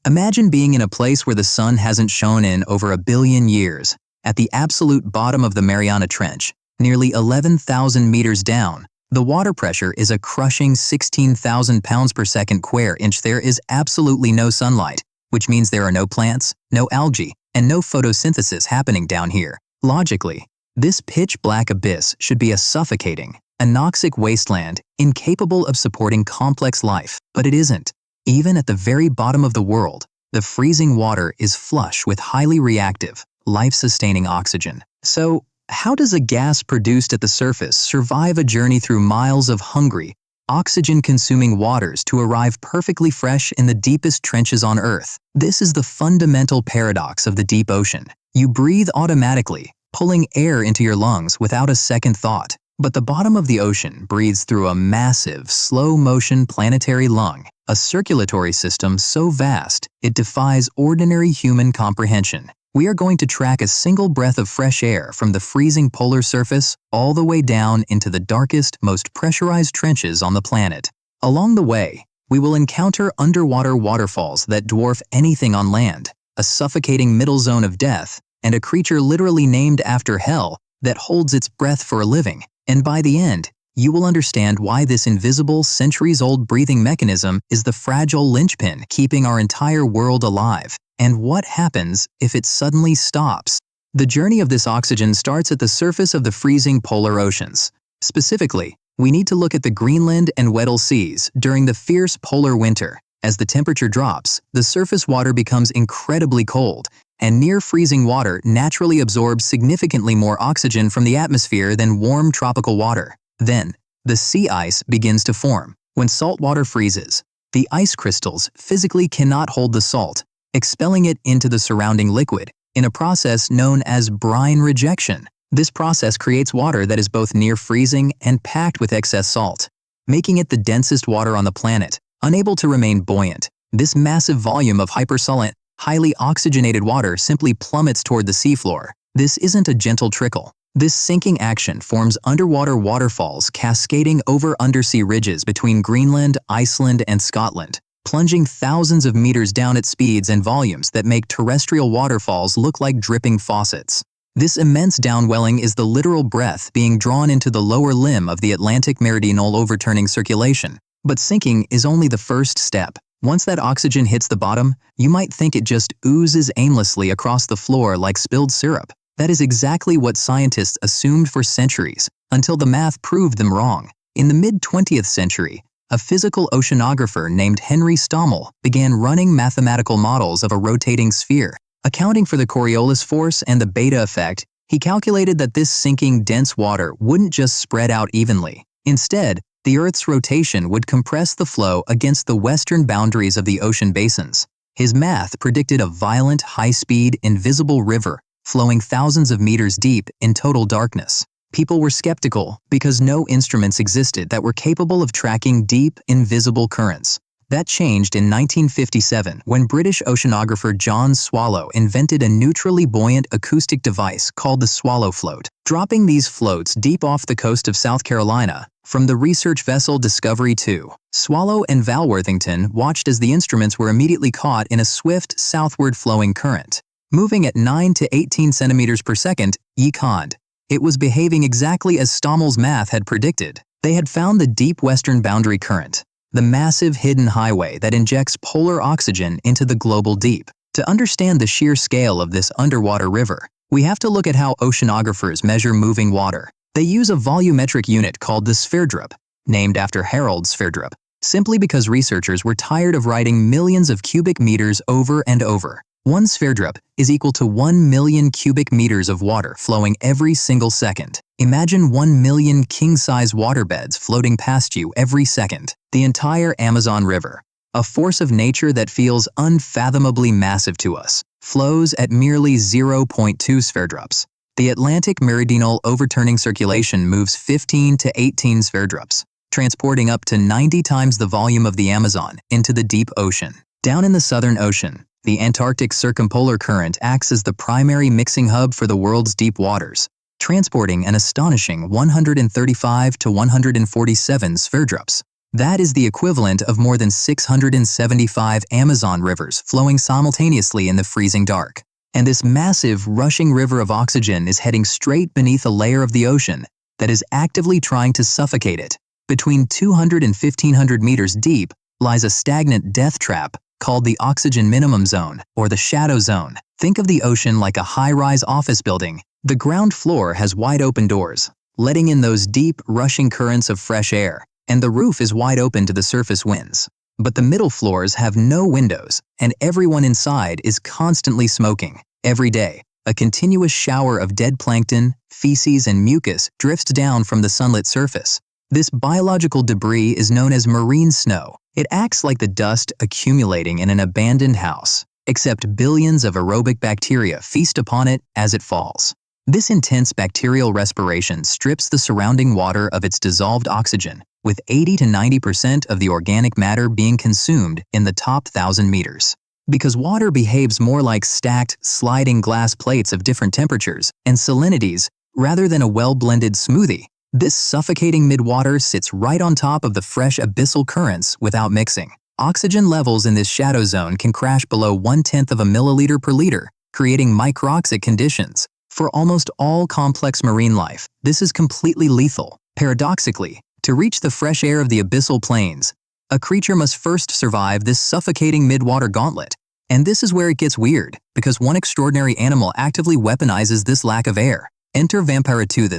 Imagine being in a place where the sun hasn't shone in over 1 billion years. At the absolute bottom of the Mariana Trench, nearly 11,000 meters down, the water pressure is a crushing 16,000 pounds per second square inch. There is absolutely no sunlight, which means there are no plants, no algae, and no photosynthesis happening down here. Logically, this pitch-black abyss should be a suffocating, anoxic wasteland incapable of supporting complex life, but it isn't. Even at the very bottom of the world, the freezing water is flush with highly reactive, life-sustaining oxygen. So, how does a gas produced at the surface survive a journey through miles of hungry, oxygen-consuming waters to arrive perfectly fresh in the deepest trenches on Earth? This is the fundamental paradox of the deep ocean. You breathe automatically, pulling air into your lungs without a second thought. But the bottom of the ocean breathes through a massive, slow-motion planetary lung, a circulatory system so vast it defies ordinary human comprehension. We are going to track a single breath of fresh air from the freezing polar surface all the way down into the darkest, most pressurized trenches on the planet. Along the way, we will encounter underwater waterfalls that dwarf anything on land, a suffocating middle zone of death, and a creature literally named after hell that holds its breath for a living. And by the end, you will understand why this invisible, centuries-old breathing mechanism is the fragile linchpin keeping our entire world alive, and what happens if it suddenly stops. The journey of this oxygen starts at the surface of the freezing polar oceans. Specifically, we need to look at the Greenland and Weddell Seas during the fierce polar winter. As the temperature drops, the surface water becomes incredibly cold, and near-freezing water naturally absorbs significantly more oxygen from the atmosphere than warm tropical water. Then, the sea ice begins to form. When salt water freezes, the ice crystals physically cannot hold the salt, expelling it into the surrounding liquid, in a process known as brine rejection. This process creates water that is both near freezing and packed with excess salt, making it the densest water on the planet, unable to remain buoyant. This massive volume of hypersolent, highly oxygenated water simply plummets toward the seafloor. This isn't a gentle trickle. This sinking action forms underwater waterfalls cascading over undersea ridges between Greenland, Iceland, and Scotland, plunging thousands of meters down at speeds and volumes that make terrestrial waterfalls look like dripping faucets. This immense downwelling is the literal breath being drawn into the lower limb of the Atlantic Meridional overturning circulation. But sinking is only the first step. Once that oxygen hits the bottom, you might think it just oozes aimlessly across the floor like spilled syrup. That is exactly what scientists assumed for centuries, until the math proved them wrong. In the mid-20th century, a physical oceanographer named Henry Stommel began running mathematical models of a rotating sphere. Accounting for the Coriolis force and the beta effect, he calculated that this sinking dense water wouldn't just spread out evenly. Instead, the Earth's rotation would compress the flow against the western boundaries of the ocean basins. His math predicted a violent, high-speed, invisible river flowing thousands of meters deep in total darkness. People were skeptical because no instruments existed that were capable of tracking deep, invisible currents. That changed in 1957 when British oceanographer John Swallow invented a neutrally buoyant acoustic device called the Swallow Float. Dropping these floats deep off the coast of South Carolina, from the research vessel Discovery 2, Swallow and Valworthington watched as the instruments were immediately caught in a swift, southward-flowing current. Moving at 9 to 18 centimeters per second, ye conned. It was behaving exactly as Stommel's math had predicted. They had found the deep western boundary current, the massive hidden highway that injects polar oxygen into the global deep. To understand the sheer scale of this underwater river, we have to look at how oceanographers measure moving water. They use a volumetric unit called the Sverdrup, named after Harold Sverdrup, simply because researchers were tired of writing millions of cubic meters over and over. 1 Sverdrup is equal to 1 million cubic meters of water flowing every single second. Imagine 1 million king-size waterbeds floating past you every second. The entire Amazon River, a force of nature that feels unfathomably massive to us, flows at merely 0.2 Sverdrups. The Atlantic Meridional overturning circulation moves 15 to 18 Sverdrups, transporting up to 90 times the volume of the Amazon into the deep ocean. Down in the Southern Ocean, the Antarctic circumpolar current acts as the primary mixing hub for the world's deep waters, transporting an astonishing 135 to 147 Sverdrups. That is the equivalent of more than 675 Amazon rivers flowing simultaneously in the freezing dark. And this massive, rushing river of oxygen is heading straight beneath a layer of the ocean that is actively trying to suffocate it. Between 200 and 1,500 meters deep lies a stagnant death trap called the oxygen minimum zone, or the shadow zone. Think of the ocean like a high-rise office building. The ground floor has wide-open doors, letting in those deep, rushing currents of fresh air, and the roof is wide open to the surface winds. But the middle floors have no windows, and everyone inside is constantly smoking. Every day, a continuous shower of dead plankton, feces, and mucus drifts down from the sunlit surface. This biological debris is known as marine snow. It acts like the dust accumulating in an abandoned house, except billions of aerobic bacteria feast upon it as it falls. This intense bacterial respiration strips the surrounding water of its dissolved oxygen, with 80 to 90% of the organic matter being consumed in the top 1,000 meters. Because water behaves more like stacked, sliding glass plates of different temperatures and salinities rather than a well-blended smoothie, this suffocating midwater sits right on top of the fresh abyssal currents without mixing. Oxygen levels in this shadow zone can crash below 1/10 of a milliliter per liter, creating microxic conditions. For almost all complex marine life, this is completely lethal. Paradoxically, to reach the fresh air of the abyssal plains, a creature must first survive this suffocating midwater gauntlet. And this is where it gets weird, because one extraordinary animal actively weaponizes this lack of air. Enter Vampire Squid,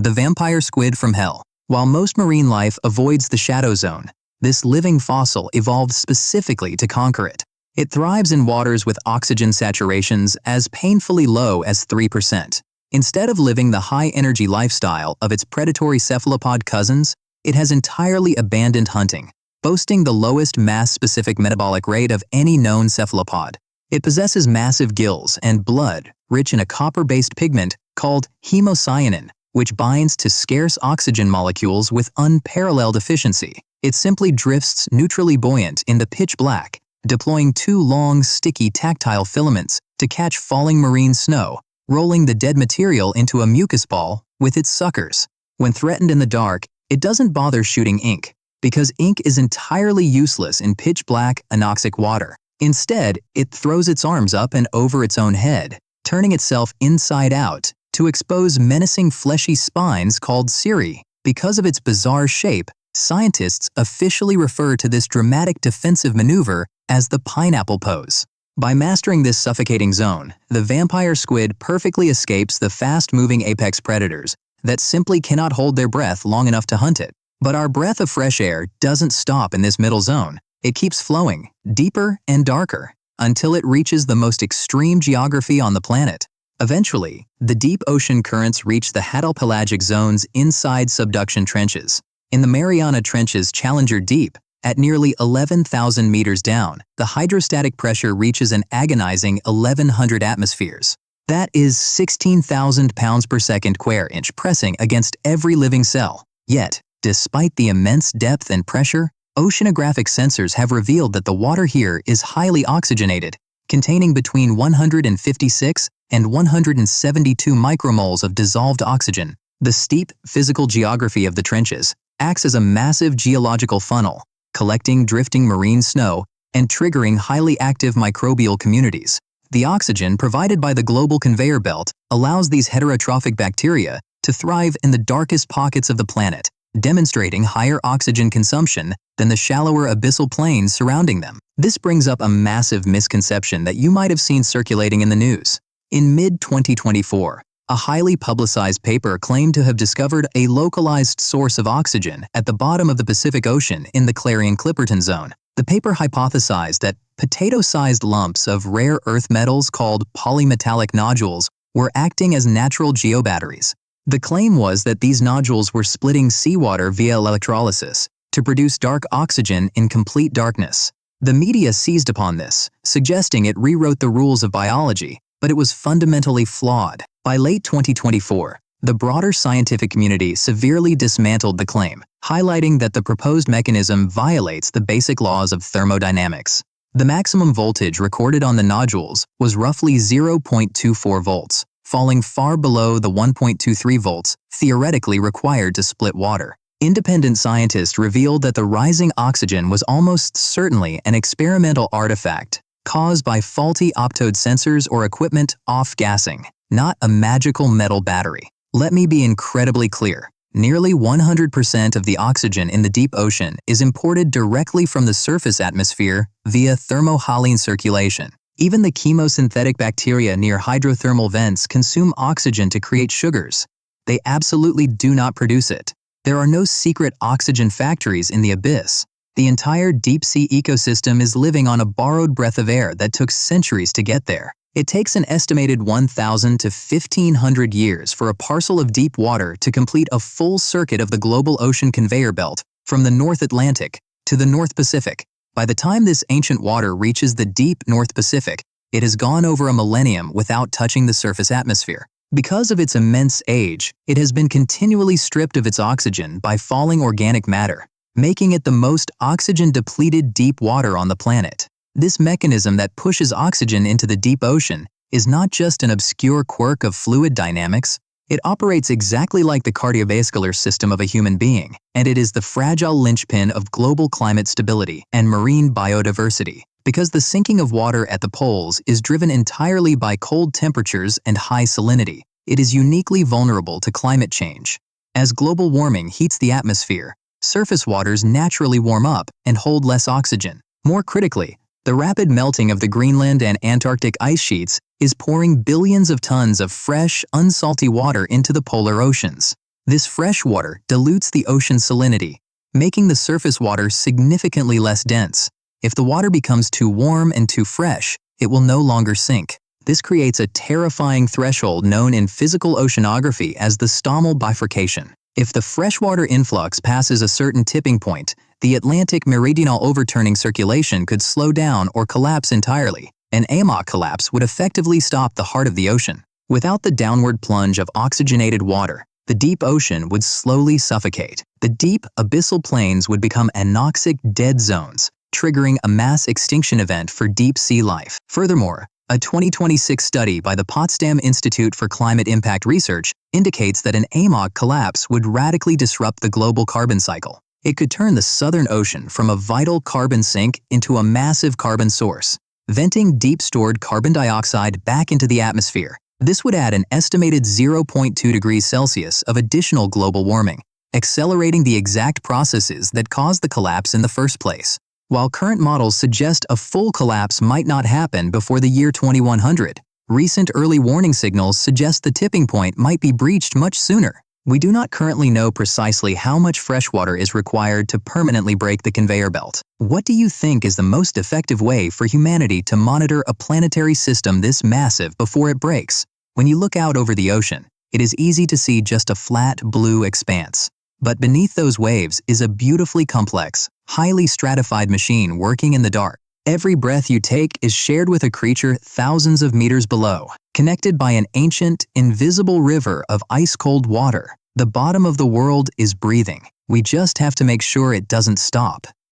the vampire squid from hell. While most marine life avoids the shadow zone, this living fossil evolved specifically to conquer it. It thrives in waters with oxygen saturations as painfully low as 3%. Instead of living the high-energy lifestyle of its predatory cephalopod cousins, it has entirely abandoned hunting, boasting the lowest mass-specific metabolic rate of any known cephalopod. It possesses massive gills and blood rich in a copper-based pigment called hemocyanin, which binds to scarce oxygen molecules with unparalleled efficiency. It simply drifts neutrally buoyant in the pitch black, deploying 2 long, sticky, tactile filaments to catch falling marine snow, rolling the dead material into a mucus ball with its suckers. When threatened in the dark, it doesn't bother shooting ink, because ink is entirely useless in pitch black, anoxic water. Instead, it throws its arms up and over its own head, turning itself inside out to expose menacing fleshy spines called cirri. Because of its bizarre shape, scientists officially refer to this dramatic defensive maneuver as the pineapple pose. By mastering this suffocating zone, the vampire squid perfectly escapes the fast-moving apex predators that simply cannot hold their breath long enough to hunt it. But our breath of fresh air doesn't stop in this middle zone. It keeps flowing, deeper and darker, until it reaches the most extreme geography on the planet. Eventually, the deep ocean currents reach the hadal-pelagic zone's inside subduction trenches. In the Mariana Trench's Challenger Deep, at nearly 11,000 meters down, the hydrostatic pressure reaches an agonizing 1,100 atmospheres. That is 16,000 pounds per second square inch pressing against every living cell. Yet, despite the immense depth and pressure, oceanographic sensors have revealed that the water here is highly oxygenated, containing between 156 and 172 micromoles of dissolved oxygen. The steep physical geography of the trenches acts as a massive geological funnel, collecting drifting marine snow and triggering highly active microbial communities. The oxygen provided by the global conveyor belt allows these heterotrophic bacteria to thrive in the darkest pockets of the planet, demonstrating higher oxygen consumption than the shallower abyssal plains surrounding them. This brings up a massive misconception that you might have seen circulating in the news. In mid-2024, a highly publicized paper claimed to have discovered a localized source of oxygen at the bottom of the Pacific Ocean in the Clarion-Clipperton Zone. The paper hypothesized that potato-sized lumps of rare earth metals called polymetallic nodules were acting as natural geobatteries. The claim was that these nodules were splitting seawater via electrolysis to produce dark oxygen in complete darkness. The media seized upon this, suggesting it rewrote the rules of biology, but it was fundamentally flawed. By late 2024, the broader scientific community severely dismantled the claim, highlighting that the proposed mechanism violates the basic laws of thermodynamics. The maximum voltage recorded on the nodules was roughly 0.24 volts, falling far below the 1.23 volts theoretically required to split water. Independent scientists revealed that the rising oxygen was almost certainly an experimental artifact caused by faulty optode sensors or equipment off-gassing, not a magical metal battery. Let me be incredibly clear. Nearly 100% of the oxygen in the deep ocean is imported directly from the surface atmosphere via thermohaline circulation. Even the chemosynthetic bacteria near hydrothermal vents consume oxygen to create sugars. They absolutely do not produce it. There are no secret oxygen factories in the abyss. The entire deep-sea ecosystem is living on a borrowed breath of air that took centuries to get there. It takes an estimated 1,000 to 1,500 years for a parcel of deep water to complete a full circuit of the global ocean conveyor belt from the North Atlantic to the North Pacific. By the time this ancient water reaches the deep North Pacific, it has gone over a millennium without touching the surface atmosphere. Because of its immense age, it has been continually stripped of its oxygen by falling organic matter, making it the most oxygen-depleted deep water on the planet. This mechanism that pushes oxygen into the deep ocean is not just an obscure quirk of fluid dynamics. It operates exactly like the cardiovascular system of a human being, and it is the fragile linchpin of global climate stability and marine biodiversity. Because the sinking of water at the poles is driven entirely by cold temperatures and high salinity, it is uniquely vulnerable to climate change. As global warming heats the atmosphere, surface waters naturally warm up and hold less oxygen. More critically, the rapid melting of the Greenland and Antarctic ice sheets is pouring billions of tons of fresh, unsalty water into the polar oceans. This fresh water dilutes the ocean salinity, making the surface water significantly less dense. If the water becomes too warm and too fresh, it will no longer sink. This creates a terrifying threshold known in physical oceanography as the stomal bifurcation. If the freshwater influx passes a certain tipping point, the Atlantic Meridional overturning circulation could slow down or collapse entirely. An AMOC collapse would effectively stop the heart of the ocean. Without the downward plunge of oxygenated water, the deep ocean would slowly suffocate. The deep, abyssal plains would become anoxic dead zones, triggering a mass extinction event for deep sea life. Furthermore, a 2026 study by the Potsdam Institute for Climate Impact Research indicates that an AMOC collapse would radically disrupt the global carbon cycle. It could turn the Southern Ocean from a vital carbon sink into a massive carbon source, venting deep stored carbon dioxide back into the atmosphere. This would add an estimated 0.2 degrees Celsius of additional global warming, accelerating the exact processes that caused the collapse in the first place. While current models suggest a full collapse might not happen before the year 2100, recent early warning signals suggest the tipping point might be breached much sooner. We do not currently know precisely how much freshwater is required to permanently break the conveyor belt. What do you think is the most effective way for humanity to monitor a planetary system this massive before it breaks? When you look out over the ocean, it is easy to see just a flat, blue expanse. But beneath those waves is a beautifully complex, highly stratified machine working in the dark. Every breath you take is shared with a creature thousands of meters below, connected by an ancient, invisible river of ice-cold water. The bottom of the world is breathing. We just have to make sure it doesn't stop.